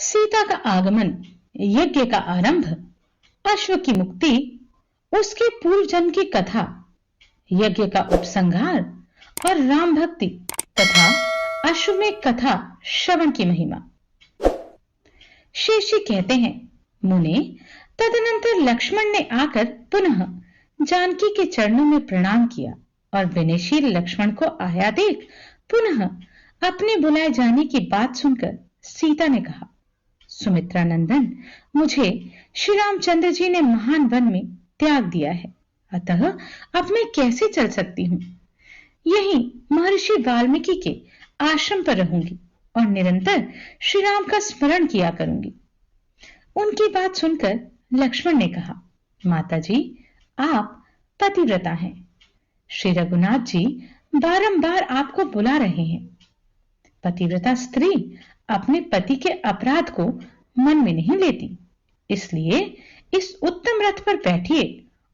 सीता का आगमन, यज्ञ का आरंभ, अश्व की मुक्ति, उसके पूर्व जन्म की कथा, यज्ञ का उपसंहार और राम भक्ति तथा अश्वमेध कथा श्रवण की महिमा। शेषी कहते हैं, मुने, तदनंतर लक्ष्मण ने आकर पुनः जानकी के चरणों में प्रणाम किया और विनयशील लक्ष्मण को आया देख पुनः अपने बुलाए जाने की बात सुनकर सीता ने कहा, सुमित्रा नंदन, मुझे श्री रामचंद्र जी ने महान वन में त्याग दिया है, अतः अब मैं कैसे चल सकती हूँ। यही महर्षि वाल्मीकि के आश्रम पर रहूंगी और निरंतर श्री राम का स्मरण किया करूंगी। उनकी बात सुनकर लक्ष्मण ने कहा, माता जी, आप पतिव्रता हैं। श्री रघुनाथ जी बारंबार आपको बुला रहे हैं। पतिव्रता स्त्री अपने पति के अपराध को मन में नहीं लेती, इसलिए इस उत्तम रथ पर बैठिए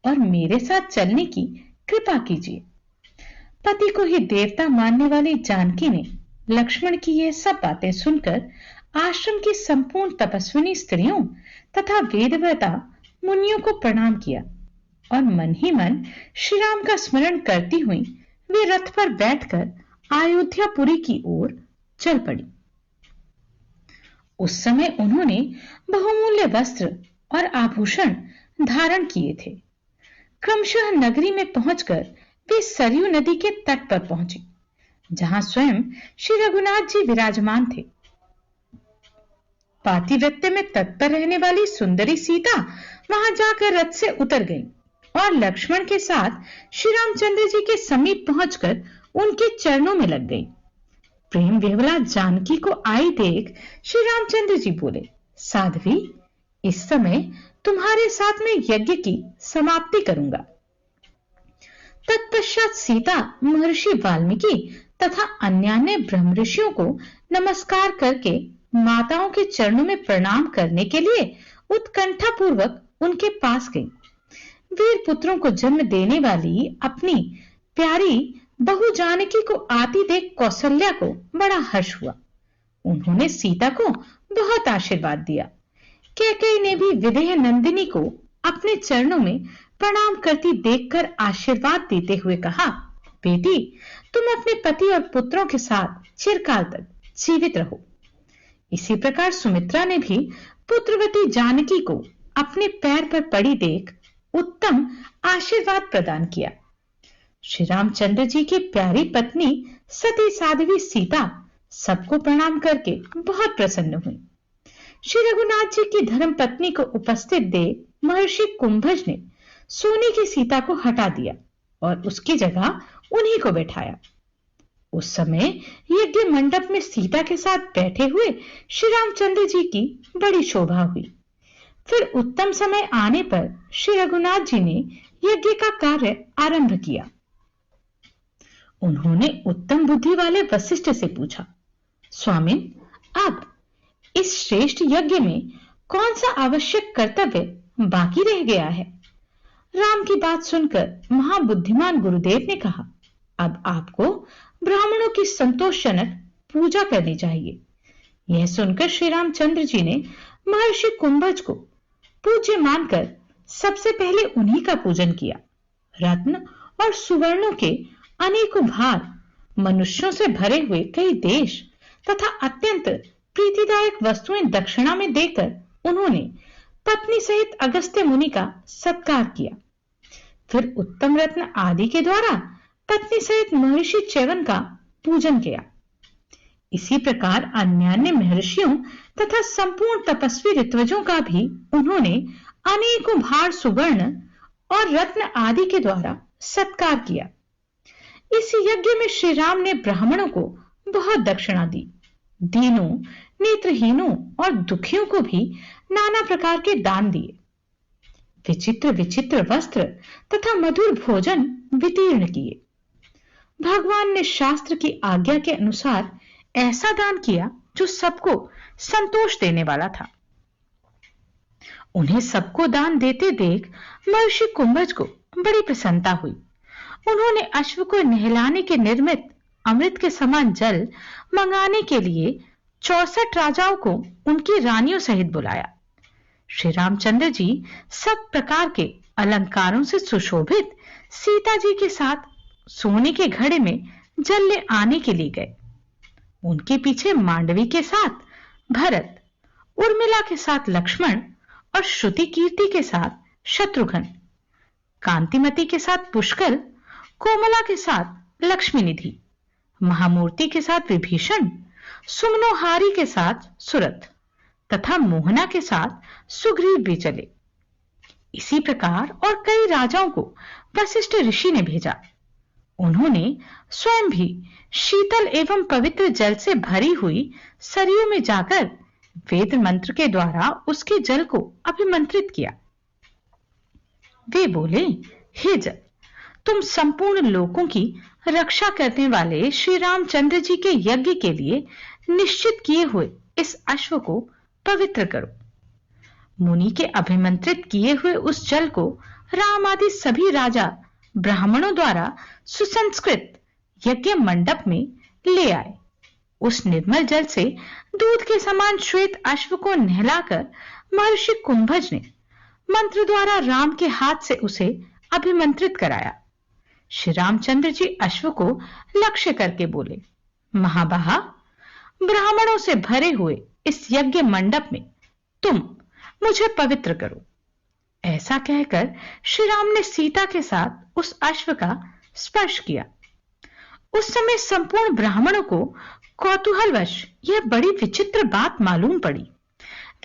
और मेरे साथ चलने की कृपा कीजिए। पति को ही देवता मानने वाली जानकी ने लक्ष्मण की यह सब बातें सुनकर आश्रम की संपूर्ण तपस्विनी स्त्रियों तथा वेदव्रता मुनियों को प्रणाम किया और मन ही मन श्री राम का स्मरण करती हुई वे रथ पर बैठकर अयोध्यापुरी की ओर चल पड़ी। उस समय उन्होंने बहुमूल्य वस्त्र और आभूषण धारण किए थे। क्रमशः नगरी में पहुंचकर वे सरयू नदी के तट पर पहुंचे, जहां स्वयं श्री रघुनाथ जी विराजमान थे। पातिव्रत्य में तत्पर रहने वाली सुंदरी सीता वहां जाकर रथ से उतर गई और लक्ष्मण के साथ श्री रामचंद्र जी के समीप पहुंचकर उनके चरणों में लग गई। प्रेम विह्वला जानकी को आई देख श्री रामचंद्र जी बोले, साध्वी, इस समय तुम्हारे साथ में यज्ञ की समाप्ति करूंगा। तत्पश्चात सीता महर्षि वाल्मीकि तथा अन्य ब्रह्म ऋषियों को नमस्कार करके माताओं के चरणों में प्रणाम करने के लिए उत्कंठा पूर्वक उनके पास गई। वीर पुत्रों को जन्म देने वाली अपनी प्यारी बहू जानकी को आती देख कौसल्या को बड़ा हर्ष हुआ। उन्होंने सीता को बहुत आशीर्वाद दिया। कैकेयी ने भी विदेह नंदिनी को अपने चरणों में प्रणाम करती देखकर आशीर्वाद देते हुए कहा, बेटी, तुम अपने पति और पुत्रों के साथ चिरकाल तक जीवित रहो। इसी प्रकार सुमित्रा ने भी पुत्रवती जानकी को अपने पैर पर पड़ी देख उत्तम आशीर्वाद प्रदान किया। श्री रामचंद्र जी की प्यारी पत्नी सती साध्वी सीता सबको प्रणाम करके बहुत प्रसन्न हुई। श्री रघुनाथ जी की धर्म पत्नी को उपस्थित देख महर्षि कुंभज ने सोने की सीता को हटा दिया और उसकी जगह उन्हीं को बैठाया। उस समय यज्ञ मंडप में सीता के साथ बैठे हुए श्री रामचंद्र जी की बड़ी शोभा हुई। फिर उत्तम समय आने पर श्री रघुनाथ जी ने यज्ञ का कार्य आरंभ किया। उन्होंने उत्तम बुद्धि वाले वशिष्ठ से पूछा, स्वामिन, अब इस श्रेष्ठ यज्ञ में कौन सा आवश्यक कर्तव्य बाकी रह गया है। राम की बात सुनकर महाबुद्धिमान गुरुदेव ने कहा, अब आपको ब्राह्मणों की संतोषजनक पूजा करनी चाहिए। यह सुनकर श्री रामचंद्र जी ने महर्षि कुंभज को पूज्य मानकर सबसे पहले उन्हीं का पूजन किया। रत्न और सुवर्णों के अनेकों भार, मनुष्यों से भरे हुए कई देश तथा अत्यंत प्रीतिदायक वस्तुएं दक्षिणा में देकर उन्होंने पत्नी सहित अगस्त्य मुनि का सत्कार किया। फिर उत्तम रत्न आदि के द्वारा पत्नी सहित महर्षि च्यवन का पूजन किया। इसी प्रकार अन्य महर्षियों तथा संपूर्ण तपस्वी ऋत्वजों का भी उन्होंने अनेकों भार सुवर्ण और रत्न आदि के द्वारा सत्कार किया। इस यज्ञ में श्री राम ने ब्राह्मणों को बहुत दक्षिणा दी। दीनों, नेत्रहीनों और दुखियों को भी नाना प्रकार के दान दिए। विचित्र विचित्र वस्त्र तथा मधुर भोजन वितीर्ण किए। भगवान ने शास्त्र की आज्ञा के अनुसार ऐसा दान किया जो सबको संतोष देने वाला था। उन्हें सबको दान देते देख महर्षि कुंभज को बड़ी प्रसन्नता हुई। उन्होंने अश्व को नहलाने के निर्मित अमृत के समान जल मंगाने के लिए 64 राजाओं को उनकी रानियों सहित बुलाया। श्री रामचंद्र जी सब प्रकार के अलंकारों से सुशोभित सीता जी के साथ सोने के घड़े में जल ले आने के लिए गए। उनके पीछे मांडवी के साथ भरत, उर्मिला के साथ लक्ष्मण और श्रुति कीर्ति के साथ शत्रुघ्न, कांतिमती के साथ पुष्कर, कोमला के साथ लक्ष्मी निधि, महामूर्ति के साथ विभीषण, सुमनोहारी के साथ सुरथ तथा मोहना के साथ सुग्रीव भी चले। इसी प्रकार और कई राजाओं को वशिष्ठ ऋषि ने भेजा। उन्होंने स्वयं भी शीतल एवं पवित्र जल से भरी हुई सरयू में जाकर वेद मंत्र के द्वारा उसके जल को अभिमंत्रित किया। वे बोले, हे जल, तुम संपूर्ण लोकों की रक्षा करने वाले श्री रामचंद्र जी के यज्ञ के लिए निश्चित किए हुए इस अश्व को पवित्र करो। मुनि के अभिमंत्रित किए हुए उस जल को राम आदि सभी राजा ब्राह्मणों द्वारा सुसंस्कृत यज्ञ मंडप में ले आए। उस निर्मल जल से दूध के समान श्वेत अश्व को नहलाकर महर्षि कुंभज ने मंत्र द्वारा राम के हाथ से उसे अभिमंत्रित कराया। श्री रामचंद्र जी अश्व को लक्ष्य करके बोले, महाबाहा, ब्राह्मणों से भरे हुए इस यज्ञ मंडप में तुम मुझे पवित्र करो। ऐसा कहकर श्री राम ने सीता के साथ उस अश्व का स्पर्श किया। उस समय संपूर्ण ब्राह्मणों को कौतूहलवश यह बड़ी विचित्र बात मालूम पड़ी।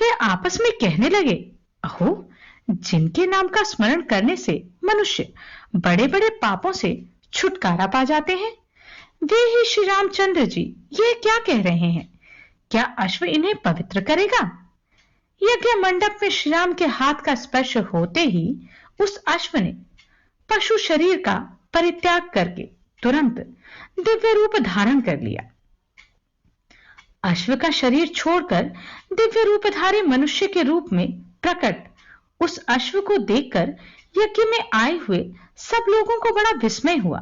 वे आपस में कहने लगे, अहो, जिनके नाम का स्मरण करने से मनुष्य बड़े बड़े पापों से छुटकारा पा जाते हैं, वे ही श्री रामचंद्र जी ये क्या कह रहे हैं? क्या अश्व इन्हें पवित्र करेगा? यज्ञ मंडप में श्री राम के हाथ का स्पर्श होते ही उस अश्व ने पशु शरीर का परित्याग करके तुरंत दिव्य रूप धारण कर लिया। अश्व का शरीर छोड़कर दिव्य रूपधारी मनुष्य के रूप में प्रकट उस अश्व को देखकर यज्ञ में आए हुए सब लोगों को बड़ा विस्मय हुआ।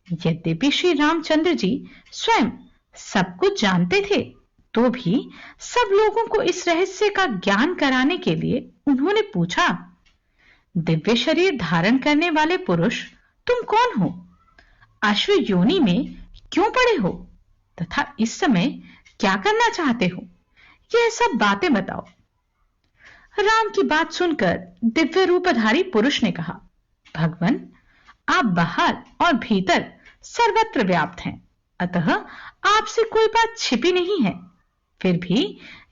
यद्यपि श्री रामचंद्र जी स्वयं सब कुछ जानते थे, तो भी सब लोगों को इस रहस्य का ज्ञान कराने के लिए उन्होंने पूछा, दिव्य शरीर धारण करने वाले पुरुष, तुम कौन हो? अश्व योनि में क्यों पड़े हो तथा इस समय क्या करना चाहते हो? यह सब बातें बताओ। राम की बात सुनकर दिव्य रूपधारी पुरुष ने कहा, भगवान, आप बाहर और भीतर सर्वत्र व्याप्त हैं, अतः आपसे कोई बात छिपी नहीं है। फिर भी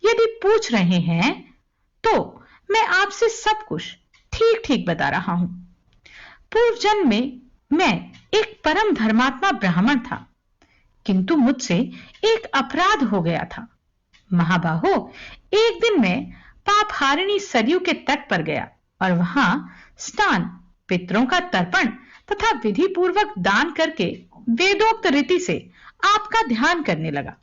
यदि पूछ रहे हैं तो मैं आपसे सब कुछ ठीक ठीक बता रहा हूं। पूर्व जन्म में मैं एक परम धर्मात्मा ब्राह्मण था, किंतु मुझसे एक अपराध हो गया था। महाबाहो, एक दिन मैं पाप हारिणी सरयू के तट पर गया और वहां स्नान, पितरों का तर्पण तथा विधि पूर्वक दान करके वेदोक्त रीति से आपका ध्यान करने लगा।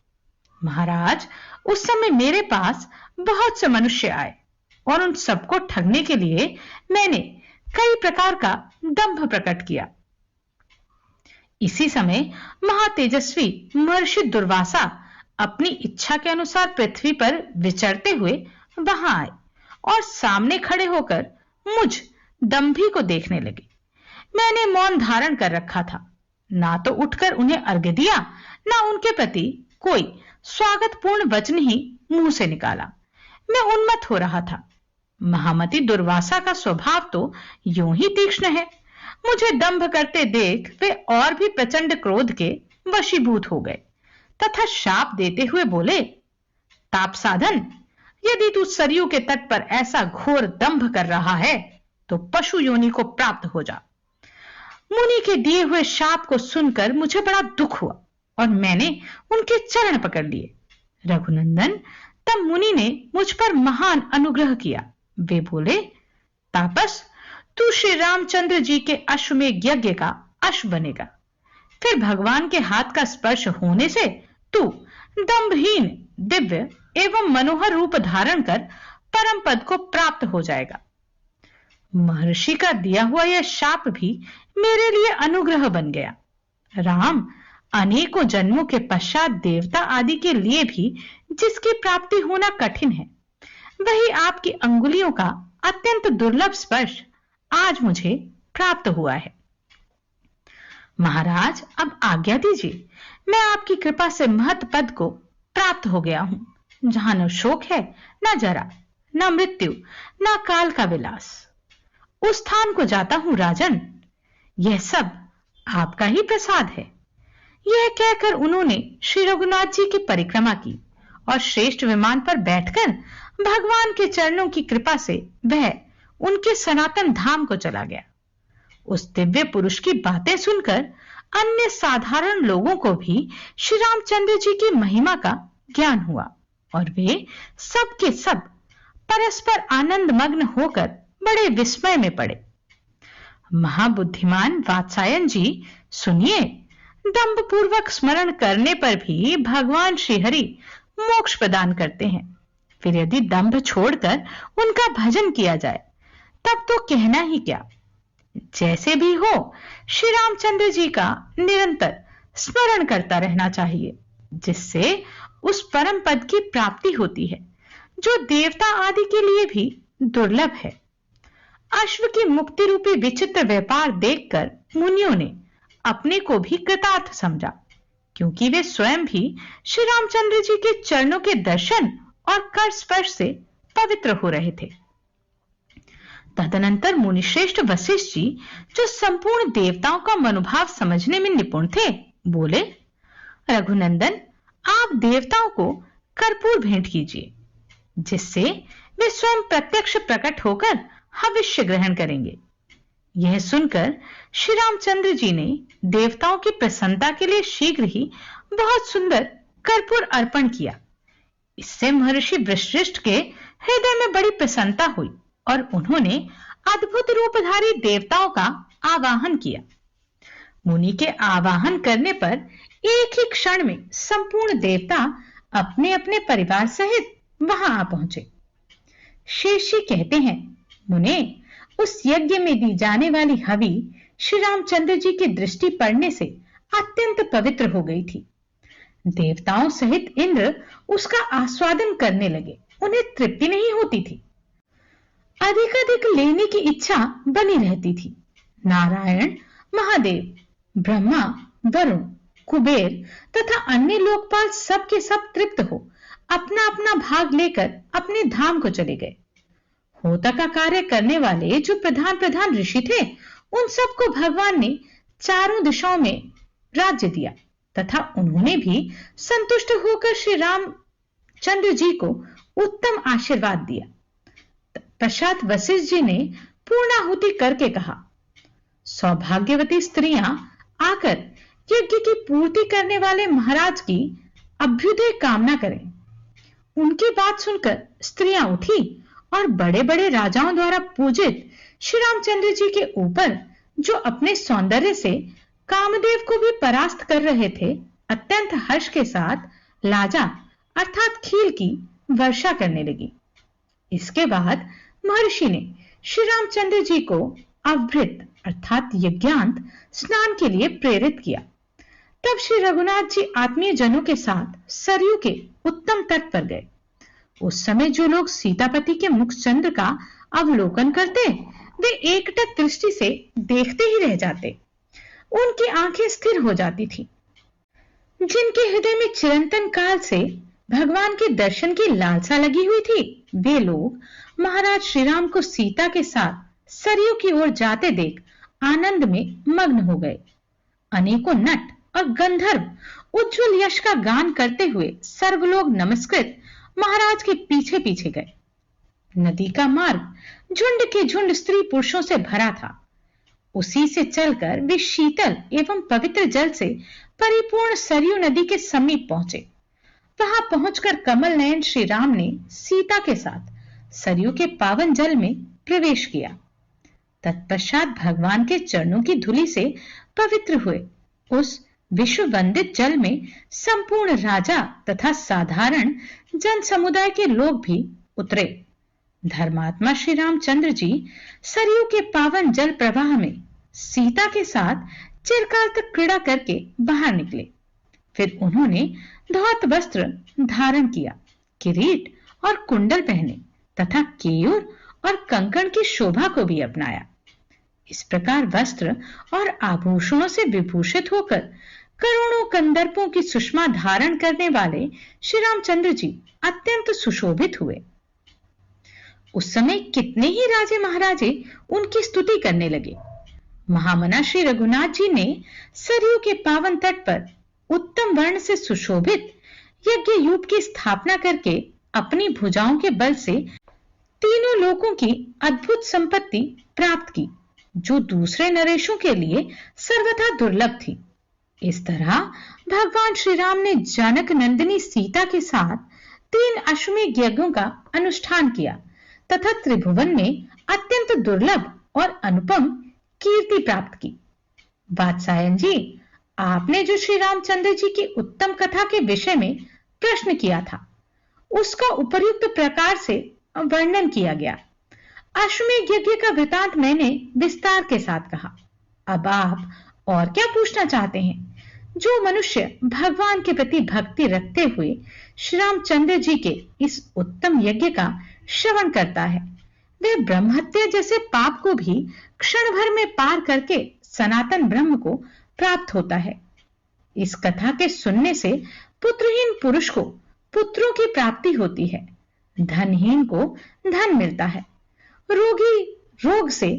महाराज, उस समय मेरे पास बहुत से मनुष्य आए और उन सबको ठगने के लिए मैंने कई प्रकार का दंभ प्रकट किया। इसी समय महातेजस्वी महर्षि दुर्वासा अपनी इच्छा के अनुसार पृथ्वी पर विचरते हुए वहां आए और सामने खड़े होकर मुझ दंभी को देखने लगे। मैंने मौन धारण कर रखा था, ना तो उठकर उन्हें अर्घ्य दिया, ना उनके प्रति कोई स्वागतपूर्ण वचन ही मुंह से निकाला। मैं उन्मत्त हो रहा था। महामती दुर्वासा का स्वभाव तो यूं ही तीक्ष्ण है। मुझे दंभ करते देख वे और भी प्रचंड क्रोध के वशीभूत हो गए तथा शाप देते हुए बोले, ताप साधन, यदि तू सरयू के तट पर ऐसा घोर दंभ कर रहा है तो पशु योनि को प्राप्त हो जा। मुनि के दिए हुए शाप को सुनकर मुझे बड़ा दुख हुआ और मैंने उनके चरण पकड़ लिए। रघुनंदन, तब मुनि ने मुझ पर महान अनुग्रह किया। वे बोले, तापस, तू श्री रामचंद्र जी के अश्वमेध यज्ञ का अश्व बनेगा। फिर भगवान के हाथ का स्पर्श होने से तू दंभहीन दिव्य एवं मनोहर रूप धारण कर परम पद को प्राप्त हो जाएगा। महर्षि का दिया हुआ यह शाप भी मेरे लिए अनुग्रह बन गया। राम, अनेकों जन्मों के पश्चात देवता आदि के लिए भी जिसकी प्राप्ति होना कठिन है, वही आपकी अंगुलियों का अत्यंत दुर्लभ स्पर्श आज मुझे प्राप्त हुआ है। महाराज, अब आज्ञा दीजिए, मैं आपकी कृपा से महत पद को प्राप्त हो गया हूं, जहां न शोक है, न जरा, न मृत्यु, न काल का विलास। उस स्थान को जाता हूं राजन, यह सब आपका ही प्रसाद है। यह कहकर उन्होंने श्री रघुनाथ जी की परिक्रमा की और श्रेष्ठ विमान पर बैठकर भगवान के चरणों की कृपा से वह उनके सनातन धाम को चला गया। उस दिव्य पुरुष की बातें सुनकर अन्य साधारण लोगों को भी श्री रामचंद्र जी की महिमा का ज्ञान हुआ और वे सब के सब परस्पर आनंद मग्न होकर बड़े विस्मय में पड़े। महाबुद्धिमान वात्सायन जी, सुनिए, दंभ पूर्वक स्मरण करने पर भी भगवान श्रीहरि मोक्ष प्रदान करते हैं। फिर यदि दंभ छोड़कर उनका भजन किया जाए तब तो कहना ही क्या। जैसे भी हो, श्री रामचंद्र जी का निरंतर स्मरण करता रहना चाहिए, जिससे उस परम पद की प्राप्ति होती है जो देवता आदि के लिए भी दुर्लभ है। अश्व की मुक्ति रूपी विचित्र व्यापार देखकर मुनियों ने अपने को भी कृतार्थ समझा, क्योंकि वे स्वयं भी श्री रामचंद्र जी के चरणों के दर्शन और कर स्पर्श से पवित्र हो रहे थे। तदनंतर मुनिश्रेष्ठ वशिष्ठ जी, जो संपूर्ण देवताओं का मनोभाव समझने में निपुण थे, बोले, रघुनंदन, आप देवताओं को कर्पूर भेंट कीजिए, जिससे वे स्वयं प्रत्यक्ष प्रकट होकर हविष्य ग्रहण करेंगे। यह सुनकर श्री रामचंद्र जी ने देवताओं की प्रसन्नता के लिए शीघ्र ही बहुत सुंदर कर्पूर अर्पण किया। इससे महर्षि वशिष्ठ के हृदय में बड़ी प्रसन्नता हुई और उन्होंने अद्भुत रूपधारी देवताओं का आवाहन किया। मुनि के आवाहन करने पर एक ही क्षण में संपूर्ण देवता अपने अपने परिवार सहित वहां आ पहुंचे। शेषी कहते हैं, मुने, उस यज्ञ में दी जाने वाली हवि श्री रामचंद्र जी की दृष्टि पड़ने से अत्यंत पवित्र हो गई थी। देवताओं सहित इंद्र उसका आस्वादन करने लगे। उन्हें तृप्ति नहीं होती थी, अधिकाधिक लेने की इच्छा बनी रहती थी। नारायण, महादेव, ब्रह्मा, वरुण, कुबेर तथा अन्य लोकपाल सब के सब तृप्त हो अपना अपना भाग लेकर अपने धाम को चले गए। होता का कार्य करने वाले जो प्रधान प्रधान ऋषि थे, उन सबको भगवान ने चारों दिशाओं में राज्य दिया तथा उन्होंने भी संतुष्ट होकर श्री रामचंद्र जी को उत्तम आशीर्वाद दिया। पश्चात वशिष्ठ जी ने पूर्णाहुति करके कहा, सौभाग्यवती स्त्रियां आकर यज्ञ की पूर्ति करने वाले महाराज की अभ्युदय कामना करें। उनकी बात सुनकर स्त्रियां उठी और बड़े बड़े राजाओं द्वारा पूजित श्री रामचंद्र जी के ऊपर, जो अपने सौंदर्य से कामदेव को भी परास्त कर रहे थे, अत्यंत हर्ष के साथ लाजा अर्थात खील की वर्षा करने लगी। इसके बाद महर्षि ने श्री रामचंद्र जी को अवभृत अर्थात यज्ञांत स्नान के लिए प्रेरित किया। तब श्री रघुनाथ जी आत्मीय जनों के साथ सरयू के उत्तम तट पर गए। उस समय जो लोग सीतापति के मुख चंद्र का अवलोकन करते, वे एकटक दृष्टि से देखते ही रह जाते। उनकी आंखें स्थिर हो जाती थी। जिनके हृदय में चिरंतन काल से भगवान के दर्शन की लालसा लगी हुई थी, वे लोग महाराज श्री राम को सीता के साथ सरयू की ओर जाते देख आनंद में मग्न हो गए। अनेकों नट और गंधर्व उज्जवल यश का गान करते हुए सर्वलोक नमस्कृत महाराज के पीछे पीछे गए। नदी का मार्ग झुंड के झुंड स्त्री पुरुषों से भरा था। उसी से चलकर वे शीतल एवं पवित्र जल से परिपूर्ण सरयू नदी के समीप पहुंचे। वहां पहुंचकर कमल नयन श्री राम ने सीता के साथ सरयू के पावन जल में प्रवेश किया। तत्पश्चात भगवान के चरणों की धूलि से पवित्र हुए उस विश्व वंदित जल में संपूर्ण राजा तथा साधारण जन समुदाय के लोग भी उतरे। धर्मात्मा श्री रामचंद्र जी सरयू के पावन जल प्रवाह में सीता के साथ चिरकाल तक क्रीड़ा करके बाहर निकले फिर उन्होंने धौत वस्त्र धारण किया, किरीट और कुंडल पहने तथा केयूर और कंकण की शोभा को भी अपनाया। इस प्रकार वस्त्र और आभूषणों से विभूषित होकर करोड़ों कंदर्पों की सुषमा धारण करने वाले श्री रामचंद्र जी अत्यंत सुशोभित हुए। उस समय कितने ही राजे महाराजे उनकी स्तुति करने लगे। महामना श्री रघुनाथ जी ने सरयू के पावन तट पर उत्तम वर्ण से सुशोभित यज्ञ यूप की स्थापना करके अपनी भुजाओं के बल से तीनों लोकों की अद्भुत संपत्ति प्राप्त की, जो दूसरे नरेशों के लिए सर्वथा दुर्लभ थी। इस तरह भगवान श्री राम ने जनक नंदिनी सीता के साथ 3 अश्वमेध यज्ञों का अनुष्ठान किया तथा त्रिभुवन में अत्यंत दुर्लभ और अनुपम कीर्ति प्राप्त की। वात्सायन जी, आपने जो श्री रामचंद्र जी की उत्तम कथा के विषय में प्रश्न किया था, उसका उपर्युक्त प्रकार से वर्णन किया गया। अश्वमेध यज्ञ का वृतांत मैंने विस्तार के साथ कहा। अब आप और क्या पूछना चाहते हैं? जो मनुष्य भगवान के प्रति भक्ति रखते हुए श्री रामचंद्र जी के इस उत्तम यज्ञ का श्रवण करता है, वह ब्रह्महत्या जैसे पाप को भी क्षण भर में पार करके सनातन ब्रह्म को प्राप्त होता है। इस कथा के सुनने से पुत्रहीन पुरुष को पुत्रों की प्राप्ति होती है, धनहीन को धन मिलता है, रोगी रोग से,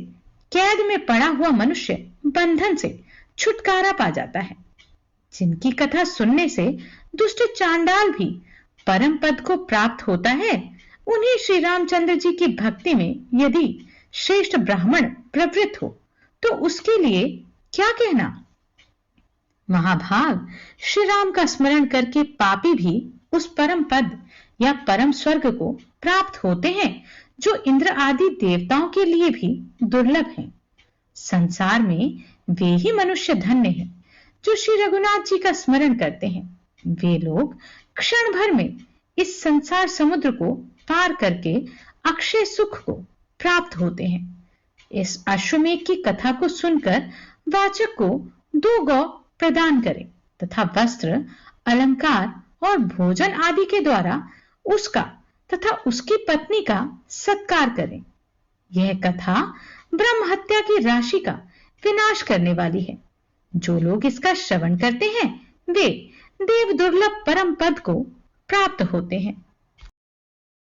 कैद में पड़ा हुआ मनुष्य बंधन से छुटकारा पा जाता है। जिनकी कथा सुनने से दुष्ट चांडाल भी परम पद को प्राप्त होता है, उन्हीं श्री रामचंद्र जी की भक्ति में यदि श्रेष्ठ ब्राह्मण प्रवृत्त हो तो उसके लिए क्या कहना। महाभाग, श्री राम का स्मरण करके पापी भी उस परम पद या परम स्वर्ग को प्राप्त होते हैं जो इंद्र आदि देवताओं के लिए भी दुर्लभ हैं। संसार में वे ही मनुष्य धन्य हैं जो श्री रघुनाथ जी का स्मरण करते हैं। वे लोग क्षण भर में इस संसार समुद्र को पार करके अक्षय सुख को प्राप्त होते हैं। इस अश्वमेध की कथा को सुनकर वाचक को 2 गौ प्रदान करें तथा वस्त्र, अलंकार और भोजन आदि के द्वारा उसका तथा उसकी पत्नी का सत्कार करें। यह कथा ब्रह्म हत्या की राशि का विनाश करने वाली है। जो लोग इसका श्रवण करते हैं वे देव दुर्लभ परम पद को प्राप्त होते हैं।